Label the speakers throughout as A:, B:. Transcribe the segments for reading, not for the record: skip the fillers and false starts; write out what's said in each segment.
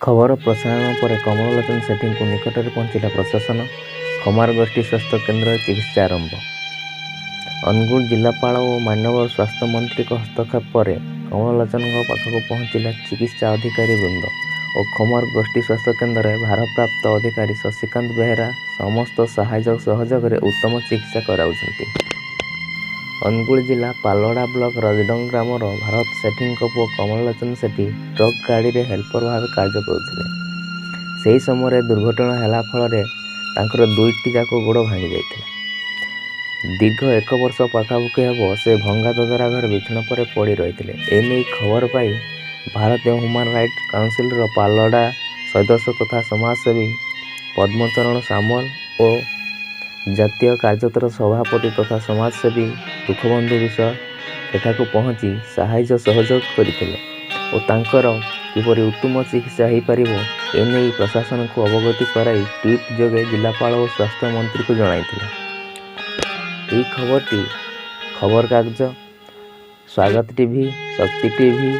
A: ଖବର ପ୍ରସାରଣ ପରେ କମଳଲୋଚନ ସେଠୀଙ୍କୁ ନିକଟରେ ପହଞ୍ଚିଲା ପ୍ରଶାସନ। ଖମାର ଗୋଷ୍ଠୀ ସ୍ୱାସ୍ଥ୍ୟ କେନ୍ଦ୍ରରେ ଚିକିତ୍ସା ଆରମ୍ଭ। ଅନୁଗୁଳ ଜିଲ୍ଲାପାଳ ଓ ମାନ୍ୟବର ସ୍ୱାସ୍ଥ୍ୟ ମନ୍ତ୍ରୀଙ୍କ ହସ୍ତକ୍ଷେପ ପରେ କମଳଲୋଚନଙ୍କ ପାଖକୁ ପହଞ୍ଚିଲା ଚିକିତ୍ସା ଅଧିକାରୀ ବୃନ୍ଦ ଓ ଖମାର ଗୋଷ୍ଠୀ ସ୍ୱାସ୍ଥ୍ୟ କେନ୍ଦ୍ରରେ ଭାରପ୍ରାପ୍ତ ଅଧିକାରୀ ଶଶିକାନ୍ତ ବେହେରା ସମସ୍ତ ସାହାଯ୍ୟ ସହଯୋଗରେ ଉତ୍ତମ ଚିକିତ୍ସା କରାଉଛନ୍ତି। ଅନୁଗୁଳ ଜିଲ୍ଲା ପାଲଲହଡ଼ା ବ୍ଲକ ରଜଡଙ୍ଗ ଗ୍ରାମର ଭାରତ ସେଠୀଙ୍କ ପୁଅ କମଳଲୋଚନ ସେଠୀ ଟ୍ରକ୍ ଗାଡ଼ିରେ ହେଲ୍ପର ଭାବେ କାର୍ଯ୍ୟ କରୁଥିଲେ। ସେହି ସମୟରେ ଦୁର୍ଘଟଣା ହେଲା ଫଳରେ ତାଙ୍କର ଦୁଇଟି ଯାକ ଗୋଡ଼ ଭାଙ୍ଗି ଯାଇଥିଲା। ଦୀର୍ଘ 1 ବର୍ଷ ପାଖାପାଖି ହେବ ସେ ଭଙ୍ଗା ଦଦରା ଘରେ ବିଛଣା ପରେ ପଡ଼ି ରହିଥିଲେ। ଏନେଇ ଖବର ପାଇ ଭାରତୀୟ ହ୍ୟୁମାନ୍ ରାଇଟ୍ସ କାଉନସିଲର ପାଲଲହଡ଼ା ସଦସ୍ୟ ତଥା ସମାଜସେବୀ ପଦ୍ମଚରଣ ସାମଲ ଓ ଜାତୀୟ କାର୍ଯ୍ୟତର ସଭାପତି ତଥା ସମାଜସେବୀ ଦୁଃଖବନ୍ଧୁ ବିଶ୍ୱାଳ ସେଠାକୁ ପହଞ୍ଚି ସାହାଯ୍ୟ ସହଯୋଗ କରିଥିଲେ ଓ ତାଙ୍କର କିପରି ଉତ୍ତମ ଚିକିତ୍ସା ହୋଇପାରିବ ଏନେଇ ପ୍ରଶାସନକୁ ଅବଗତି କରାଇ ଟ୍ୱିଟ୍ ଯୋଗେ ଜିଲ୍ଲାପାଳ ଓ ସ୍ୱାସ୍ଥ୍ୟ ମନ୍ତ୍ରୀଙ୍କୁ ଜଣାଇଥିଲେ। ଏହି ଖବରଟି ଖବରକାଗଜ, ସ୍ୱାଗତ ଟିଭି, ଶକ୍ତି ଟିଭି,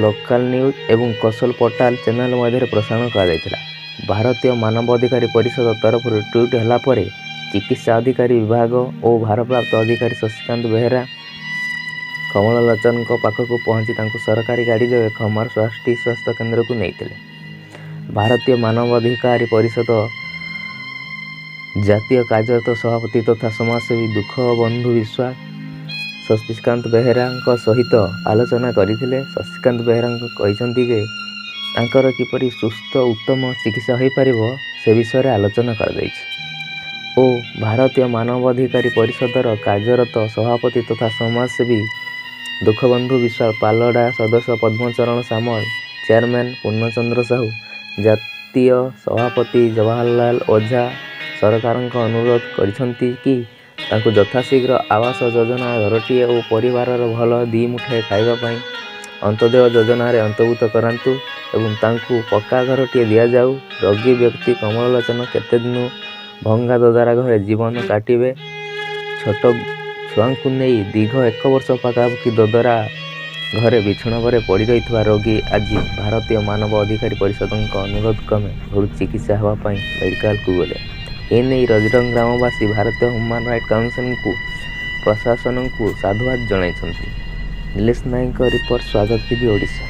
A: ଲୋକାଲ ନ୍ୟୁଜ୍ ଏବଂ କୌଶଲ ପୋର୍ଟାଲ ଚ୍ୟାନେଲ ମଧ୍ୟରେ ପ୍ରସାରଣ କରାଯାଇଥିଲା। ଭାରତୀୟ ମାନବ ଅଧିକାର ପରିଷଦ ତରଫରୁ ଟ୍ୱିଟ୍ ହେଲା ପରେ ଚିକିତ୍ସା ଅଧିକାରୀ ବିଭାଗ ଓ ଭାରପ୍ରାପ୍ତ ଅଧିକାରୀ ଶଶିକାନ୍ତ ବେହେରା କମଳଲୋଚନଙ୍କ ପାଖକୁ ପହଞ୍ଚି ତାଙ୍କୁ ସରକାରୀ ଗାଡ଼ି ଯୋଗେ ଖମାର ଗୋଷ୍ଠୀ ସ୍ୱାସ୍ଥ୍ୟ କେନ୍ଦ୍ରକୁ ନେଇଥିଲେ। ଭାରତୀୟ ମାନବ ଅଧିକାର ପରିଷଦ ଜାତୀୟ କାର୍ଯ୍ୟରତ ସଭାପତି ତଥା ସମାଜସେବୀ ଦୁଃଖବନ୍ଧୁ ବିଶ୍ୱାଳ ଶଶିକାନ୍ତ ବେହେରାଙ୍କ ସହିତ ଆଲୋଚନା କରିଥିଲେ। ଶଶିକାନ୍ତ ବେହେରା କହିଛନ୍ତି ଯେ ତାଙ୍କର କିପରି ସୁସ୍ଥ ଉତ୍ତମ ଚିକିତ୍ସା ହୋଇପାରିବ ସେ ବିଷୟରେ ଆଲୋଚନା କରାଯାଇଛି ଓ ଭାରତୀୟ ମାନବ ଅଧିକାର ପରିଷଦର କାର୍ଯ୍ୟରତ ସଭାପତି ତଥା ସମାଜସେବୀ ଦୁଃଖବନ୍ଧୁ ବିଶ୍ୱାଳ, ପାଲଲହଡ଼ା ସଦସ୍ୟ ପଦ୍ମଚରଣ ସାମଲ, ଚେୟାରମ୍ୟାନ ପୂର୍ଣ୍ଣଚନ୍ଦ୍ର ସାହୁ, ଜାତୀୟ ସଭାପତି ଜବାହରଲାଲ ଓଝା ସରକାରଙ୍କ ଅନୁରୋଧ କରିଛନ୍ତି କି ତାଙ୍କୁ ଯଥାଶୀଘ୍ର ଆବାସ ଯୋଜନା ଘରଟିଏ ଓ ପରିବାରର ଭଲ ଦିମୁଠାଏ ଖାଇବା ପାଇଁ ଅନ୍ତ୍ୟୋଦୟ ଯୋଜନାରେ ଅନ୍ତର୍ଭୁକ୍ତ କରାନ୍ତୁ ଏବଂ ତାଙ୍କୁ ପକ୍କା ଘରଟିଏ ଦିଆଯାଉ। ରୋଗୀ ବ୍ୟକ୍ତି କମଳଲୋଚନ କେତେଦିନ ଭଙ୍ଗା ଦଦରା ଘରେ ଜୀବନ କାଟିବେ। ଛୋଟ ଛୁଆଙ୍କୁ ନେଇ ଦୀର୍ଘ 1 ବର୍ଷ ପାଖାପାଖି ଦଦରା ଘରେ ବିଛଣା ପରେ ପଡ଼ି ରହିଥିବା ରୋଗୀ ଆଜି ଭାରତୀୟ ମାନବ ଅଧିକାର ପରିଷଦଙ୍କ ଅନୁରୋଧ କ୍ରମେ ଘରୁ ଚିକିତ୍ସା ହେବା ପାଇଁ ମେଡିକାଲକୁ ଗଲେ। ଏନେଇ ରଜଡଙ୍ଗ ଗ୍ରାମବାସୀ ଭାରତୀୟ ହ୍ୟୁମାନ୍ ରାଇଟ୍ସ କାଉନସିଲକୁ ପ୍ରଶାସନକୁ ସାଧୁବାଦ ଜଣାଇଛନ୍ତି। ନିଲେଶ ନାୟକଙ୍କ ରିପୋର୍ଟ, ସ୍ୱାଗତ ଟିଭି, ଓଡ଼ିଶା।